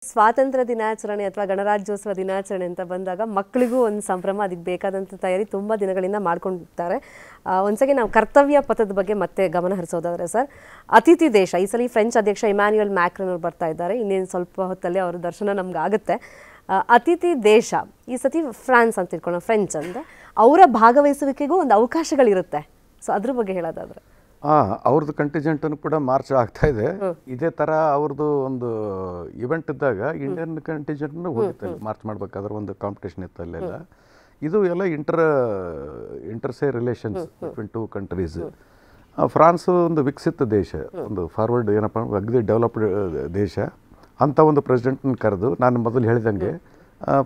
ಸ್ವಾತಂತ್ರ್ಯ ದಿನಾಚರಣೆ ಅಥವಾ ಗಣರಾಜ್ಯೋತ್ಸವ ದಿನಾಚರಣೆ ಅಂತ ಬಂದಾಗ ಮಕ್ಕಳಿಗೂ ಒಂದು ಸಂಭ್ರಮ, ಅದಕ್ಕೆ ಬೇಕಾದಂಥ ತಯಾರಿ ತುಂಬ ದಿನಗಳಿಂದ ಮಾಡ್ಕೊಂಡಿರ್ತಾರೆ. ಒಂದ್ಸಗೆ ನಾವು ಕರ್ತವ್ಯ ಪಥದ ಬಗ್ಗೆ ಮತ್ತೆ ಗಮನ ಹರಿಸೋದಾದರೆ ಸರ್, ಅತಿಥಿ ದೇಶ ಈ ಸಲ ಫ್ರೆಂಚ್ ಅಧ್ಯಕ್ಷ ಇಮ್ಯಾನ್ಯುಯಲ್ ಮ್ಯಾಕ್ರನ್ ಅವರು ಬರ್ತಾ ಇದ್ದಾರೆ. ಇನ್ನೇನು ಸ್ವಲ್ಪ ಹೊತ್ತಲ್ಲಿ ಅವರ ದರ್ಶನ ನಮ್ಗೆ ಆಗುತ್ತೆ. ಅತಿಥಿ ದೇಶ ಈ ಸತಿ ಫ್ರಾನ್ಸ್ ಅಂತ ಇಟ್ಕೊಳ್ಳೋಣ, ಫ್ರೆಂಚ್ ಅಂದರೆ ಅವರ ಭಾಗವಹಿಸುವಿಕೆಗೂ ಒಂದು ಅವಕಾಶಗಳಿರುತ್ತೆ. ಸೊ ಅದ್ರ ಬಗ್ಗೆ ಹೇಳೋದಾದರೆ ಅವ್ರದ್ದು ಕಂಟಿಜೆಂಟನ್ನು ಕೂಡ ಮಾರ್ಚ್ ಆಗ್ತಾ ಇದೆ. ಇದೇ ಥರ ಅವ್ರದ್ದು ಒಂದು ಇವೆಂಟ್ ಇದ್ದಾಗ ಇಂಡಿಯನ್ ಕಂಟಿಜೆಂಟ್ನು ಹೋಗಿತ್ತು, ಮಾರ್ಚ್ ಮಾಡ್ಬೇಕಾದ್ರೆ ಒಂದು ಕಾಂಪಿಟೇಷನ್ ಇತ್ತು ಅಲ್ಲೆಲ್ಲ. ಇದು ಎಲ್ಲ inter se relations between two countries. France ಒಂದು ವಿಕಸಿತ ದೇಶ, ಒಂದು ಫಾರ್ವರ್ಡ್ ಏನಪ್ಪ ಅಗದಿ ಡೆವಲಪ್ಡ್ ದೇಶ. ಅಂಥ ಒಂದು ಪ್ರೆಸಿಡೆಂಟ್ನ ಕರೆದು ನಾನು ಮೊದಲು ಹೇಳಿದಂಗೆ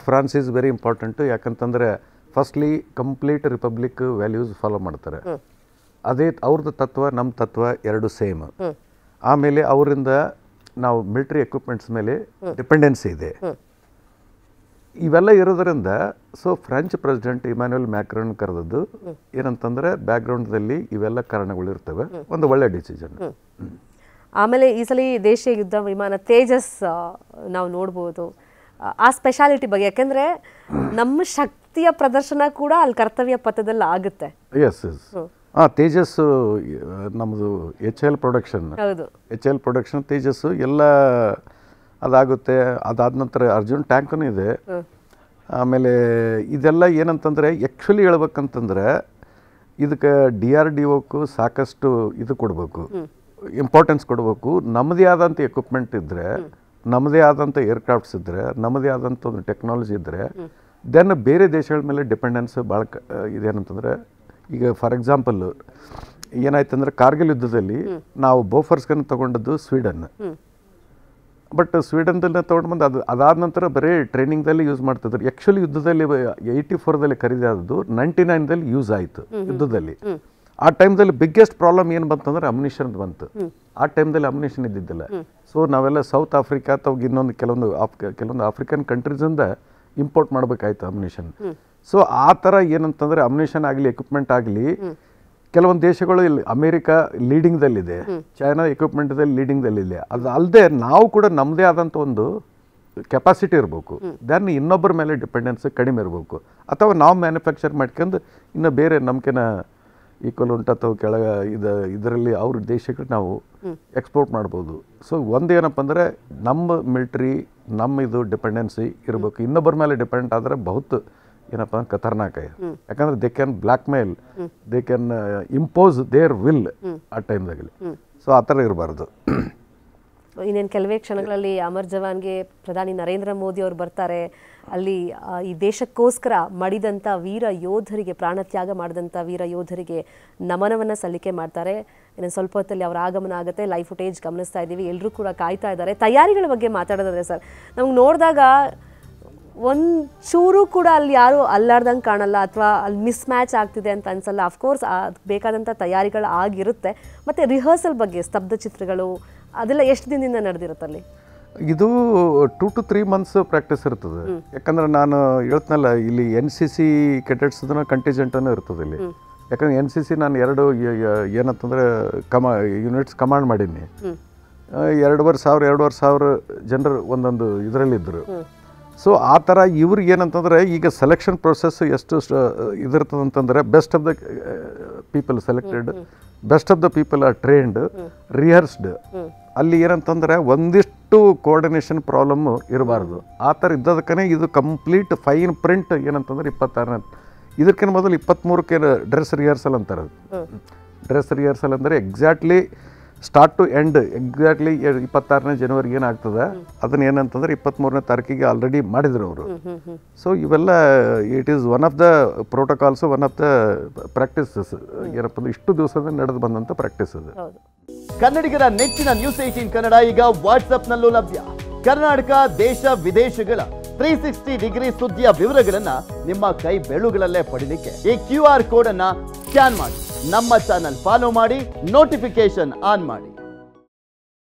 ಫ್ರಾನ್ಸ್ ಈಸ್ ವೆರಿ ಇಂಪಾರ್ಟೆಂಟು. ಯಾಕಂತಂದರೆ firstly complete republic values follow ಮಾಡ್ತಾರೆ. ಅದೇ ಅವ್ರದ್ದು ತತ್ವ ನಮ್ಮ ತತ್ವ ಎರಡು ಸೇಮ್. ಆಮೇಲೆ ಅವರಿಂದ ನಾವು ಮಿಲಿಟರಿ ಎಕ್ವಿಪ್ಮೆಂಟ್ಸ್ ಮೇಲೆ ಡಿಪೆಂಡೆನ್ಸಿ ಇದೆ. ಇವೆಲ್ಲ ಇರೋದರಿಂದ so French president Emmanuel Macron ಕರೆದದ್ದು ಏನಂತಂದರೆ ಬ್ಯಾಕ್ಗ್ರೌಂಡ್ದಲ್ಲಿ ಇವೆಲ್ಲ ಕಾರಣಗಳು ಇರ್ತವೆ, ಒಂದು ಒಳ್ಳೆ ಡಿಸಿಷನ್. ಆಮೇಲೆ ಈ ಸಲ ದೇಶೀಯ ಯುದ್ಧ ವಿಮಾನ ತೇಜಸ್ ನಾವು ನೋಡ್ಬೋದು. ಆ ಸ್ಪೆಷಾಲಿಟಿ ಬಗ್ಗೆ, ಯಾಕೆಂದರೆ ನಮ್ಮ ಶಕ್ತಿಯ ಪ್ರದರ್ಶನ ಕೂಡ ಅಲ್ಲಿ ಕರ್ತವ್ಯ ಪಥದಲ್ಲಿ ಆಗುತ್ತೆ. ಎಸ್ ತೇಜಸ್ ನಮ್ಮದು HAL ಪ್ರೊಡಕ್ಷನ್, HAL ಪ್ರೊಡಕ್ಷನ್ ತೇಜಸ್ಸು ಎಲ್ಲ ಅದಾಗುತ್ತೆ. ಅದಾದ ನಂತರ ಅರ್ಜುನ್ ಟ್ಯಾಂಕೂ ಇದೆ. ಆಮೇಲೆ ಇದೆಲ್ಲ ಏನಂತಂದರೆ ಆ್ಯಕ್ಚುಲಿ ಹೇಳ್ಬೇಕಂತಂದರೆ ಇದಕ್ಕೆ DRDOಕ್ಕೂ ಸಾಕಷ್ಟು ಇದು ಕೊಡಬೇಕು, ಇಂಪಾರ್ಟೆನ್ಸ್ ಕೊಡಬೇಕು. ನಮ್ಮದೇ ಆದಂಥ ಎಕ್ವಿಪ್ಮೆಂಟ್ ಇದ್ದರೆ, ನಮ್ಮದೇ ಆದಂಥ ಏರ್ಕ್ರಾಫ್ಟ್ಸ್ ಇದ್ದರೆ, ನಮ್ಮದೇ ಆದಂಥ ಒಂದು ಟೆಕ್ನಾಲಜಿ ಇದ್ದರೆ ದೆನ್ ಬೇರೆ ದೇಶಗಳ ಮೇಲೆ ಡಿಪೆಂಡೆನ್ಸ್ ಭಾಳ ಇದೇನಂತಂದರೆ, ಈಗ ಫಾರ್ ಎಕ್ಸಾಂಪಲ್ ಏನಾಯ್ತಂದ್ರೆ ಕಾರ್ಗಿಲ್ ಯುದ್ಧದಲ್ಲಿ ನಾವು ಬೋಫರ್ಸ್ಗನ್ನು ತೊಗೊಂಡದ್ದು ಸ್ವೀಡನ್. ಬಟ್ ಸ್ವೀಡನ್ದಲ್ಲೇ ತೊಗೊಂಡು ಬಂದು ಅದಾದ ನಂತರ ಬರೀ ಟ್ರೈನಿಂಗ್ದಲ್ಲಿ ಯೂಸ್ ಮಾಡ್ತಿದ್ರು. ಆ್ಯಕ್ಚುಲಿ ಯುದ್ಧದಲ್ಲಿ 84ದಲ್ಲಿ ಖರೀದಾದದ್ದು 99ದಲ್ಲಿ ಯೂಸ್ ಆಯಿತು ಯುದ್ಧದಲ್ಲಿ. ಆ ಟೈಮ್ದಲ್ಲಿ ಬಿಗ್ಗೆಸ್ಟ್ ಪ್ರಾಬ್ಲಮ್ ಏನು ಬಂತಂದ್ರೆ ಅಮ್ಯುನಿಷನ್ ಬಂತು. ಆ ಟೈಮ್ದಲ್ಲಿ ಅಮ್ಯುನಿಷನ್ ಇದ್ದಿದ್ದಿಲ್ಲ. ಸೊ ನಾವೆಲ್ಲ ಸೌತ್ ಆಫ್ರಿಕಾ ಅಥವಾ ಇನ್ನೊಂದು ಕೆಲವೊಂದು ಆಫ್ರಿಕನ್ ಕಂಟ್ರೀಸಿಂದ ಇಂಪೋರ್ಟ್ ಮಾಡಬೇಕಾಯ್ತು ಅಮ್ಯುನಿಷನ್. ಸೊ ಆ ಥರ ಏನಂತಂದರೆ ಅಮ್ಯುನಿಷನ್ ಆಗಲಿ ಎಕ್ವಿಪ್ಮೆಂಟ್ ಆಗಲಿ ಕೆಲವೊಂದು ದೇಶಗಳು ಇಲ್ಲಿ ಅಮೇರಿಕಾ ಲೀಡಿಂಗ್ದಲ್ಲಿದೆ, ಚೈನಾ ಎಕ್ವಿಪ್ಮೆಂಟ್ದಲ್ಲಿ ಲೀಡಿಂಗ್ದಲ್ಲಿದೆ. ಅದು ಅಲ್ಲದೆ ನಾವು ಕೂಡ ನಮ್ಮದೇ ಆದಂಥ ಒಂದು ಕೆಪಾಸಿಟಿ ಇರಬೇಕು. ದೆನ್ ಇನ್ನೊಬ್ಬರ ಮೇಲೆ ಡಿಪೆಂಡೆನ್ಸ್ ಕಡಿಮೆ ಇರಬೇಕು. ಅಥವಾ ನಾವು ಮ್ಯಾನುಫ್ಯಾಕ್ಚರ್ ಮಾಡ್ಕೊಂಡು ಇನ್ನು ಬೇರೆ ನಮ್ಕೆನ ಈಕ್ವಲ್ ಉಂಟು ಅಥವಾ ಕೆಳಗೆ ಇದರಲ್ಲಿ ಅವ್ರ ದೇಶಕ್ಕೆ ನಾವು ಎಕ್ಸ್ಪೋರ್ಟ್ ಮಾಡ್ಬೋದು. ಸೊ ಒಂದೇನಪ್ಪ ಅಂದರೆ ನಮ್ಮ ಮಿಲ್ಟ್ರಿ ನಮ್ಮ ಇದು ಡಿಪೆಂಡೆನ್ಸಿ ಇರಬೇಕು. ಇನ್ನೊಬ್ಬರ ಮೇಲೆ ಡಿಪೆಂಡ್ ಆದರೆ ಬಹುತ್ ಏನಪ್ಪ ಅಂದ್ರೆ ಖತರ್ನಾಕ. ಯಾಕಂದ್ರೆ they can blackmail, they can impose their will ಆ ಟೈಮ್ದಾಗಲಿ. ಸೊ ಆ ಥರ ಇರಬಾರ್ದು. ಇನ್ನೇನು ಕೆಲವೇ ಕ್ಷಣಗಳಲ್ಲಿ ಅಮರ್ ಜವಾನ್ಗೆ ಪ್ರಧಾನಿ ನರೇಂದ್ರ ಮೋದಿ ಅವರು ಬರ್ತಾರೆ. ಅಲ್ಲಿ ಈ ದೇಶಕ್ಕೋಸ್ಕರ ಮಡಿದಂಥ ವೀರ ಯೋಧರಿಗೆ, ಪ್ರಾಣತ್ಯಾಗ ಮಾಡಿದಂಥ ವೀರ ಯೋಧರಿಗೆ ನಮನವನ್ನು ಸಲ್ಲಿಕೆ ಮಾಡ್ತಾರೆ. ಇನ್ನು ಸ್ವಲ್ಪ ಹೊತ್ತಲ್ಲಿ ಅವರ ಆಗಮನ ಆಗುತ್ತೆ. ಲೈವ್ ಫುಟೇಜ್ ಗಮನಿಸ್ತಾ ಇದ್ದೀವಿ, ಎಲ್ಲರೂ ಕೂಡ ಕಾಯ್ತಾ ಇದ್ದಾರೆ. ತಯಾರಿಗಳ ಬಗ್ಗೆ ಮಾತಾಡೋದಾದ್ರೆ ಸರ್, ನಮ್ಗೆ ನೋಡಿದಾಗ ಒಂದು ಚೂರು ಕೂಡ ಅಲ್ಲಿ ಯಾರು ಅಲ್ಲಾಡ್ದಂಗೆ ಕಾಣಲ್ಲ, ಅಥವಾ ಅಲ್ಲಿ ಮಿಸ್ ಮ್ಯಾಚ್ ಆಗ್ತಿದೆ ಅಂತ ಅನ್ಸಲ್ಲ. ಅಫ್ಕೋರ್ಸ್ ಅದಕ್ಕೆ ಬೇಕಾದಂಥ ತಯಾರಿಗಳು ಆಗಿರುತ್ತೆ. ಮತ್ತು ರಿಹರ್ಸಲ್ ಬಗ್ಗೆ ಸ್ತಬ್ಧ ಚಿತ್ರಗಳು ಅದೆಲ್ಲ ಎಷ್ಟು ದಿನದಿಂದ ನಡೆದಿರುತ್ತಲ್ಲಿ? ಇದು 2 to 3 months ಪ್ರಾಕ್ಟೀಸ್ ಇರ್ತದೆ. ಯಾಕಂದ್ರೆ ನಾನು ಹೇಳ್ತನಲ್ಲ, ಇಲ್ಲಿ NCC ಕೆಡೆಟ್ಸ್ದನ್ನ ಕಂಟಿಜೆಂಟನ್ನು ಇರ್ತದೆ ಇಲ್ಲಿ. ಯಾಕಂದ್ರೆ NCC ನಾನು 2 ಏನಂತಂದರೆ ಯೂನಿಟ್ಸ್ ಕಮಾಂಡ್ ಮಾಡೀನಿ. 2,500 ಜನರು ಒಂದೊಂದು ಇದರಲ್ಲಿದ್ದರು. ಸೊ ಆ ಥರ ಇವ್ರಿಗೆ ಏನಂತಂದರೆ ಈಗ ಸೆಲೆಕ್ಷನ್ ಪ್ರೊಸೆಸ್ ಎಷ್ಟು ಇದಿರ್ತದೆ ಅಂತಂದರೆ best of the people selected, best of the people are trained, rehearsed. ಅಲ್ಲಿ ಏನಂತಂದರೆ ಒಂದಿಷ್ಟು ಕೋಆರ್ಡಿನೇಷನ್ ಪ್ರಾಬ್ಲಮ್ಮು ಇರಬಾರ್ದು. ಆ ಥರ ಇದ್ದದಕ್ಕೇ ಇದು ಕಂಪ್ಲೀಟ್ ಫೈನ್ ಪ್ರಿಂಟ್ ಏನಂತಂದ್ರೆ 26ನೇ, ಇದಕ್ಕಿಂತ ಮೊದಲು 23ಕ್ಕೆ ಡ್ರೆಸ್ ರಿಹರ್ಸಲ್ ಅಂತಾರೆ. ಡ್ರೆಸ್ ರಿಹರ್ಸಲ್ ಅಂದರೆ exactly start to end exactly 26ನೇ ಜನವರಿಗೆ ಏನಾಗ್ತದೆ ಅದನ್ನ ಏನಂತಂದ್ರೆ 23ನೇ ತಾರೀಕಿಗೆ ಆಲ್ರೆಡಿ ಮಾಡಿದ್ರು ಅವರು. ಸೊ ಇವೆಲ್ಲ it is one of the protocols, one of the practices. ಏನಪ್ಪ ಇಷ್ಟು ದಿವಸದಿಂದ ನಡೆದು ಬಂದಂಥ ಪ್ರಾಕ್ಟೀಸ್ ಅದು. ಕನ್ನಡಿಗರ ನೆಚ್ಚಿನ ನ್ಯೂಸ್ 18 ಕನ್ನಡ ಈಗ ವಾಟ್ಸ್ಆಪ್ನಲ್ಲೂ ಲಭ್ಯ. ಕರ್ನಾಟಕ ದೇಶ ವಿದೇಶಗಳ 360 ಡಿಗ್ರಿ ಸುದ್ದಿಯ ವಿವರಗಳನ್ನ ನಿಮ್ಮ ಕೈ ಬೆಳುಗಳಲ್ಲೇ ಪಡಿಲಿಕ್ಕೆ ಈ QR ಕೋಡ್ ಅನ್ನ ಸ್ಕ್ಯಾನ್ ಮಾಡಿ, ನಮ್ಮ ಚಾನಲ್ ಫಾಲೋ ಮಾಡಿ, ನೋಟಿಫಿಕೇಶನ್ ಆನ್ ಮಾಡಿ.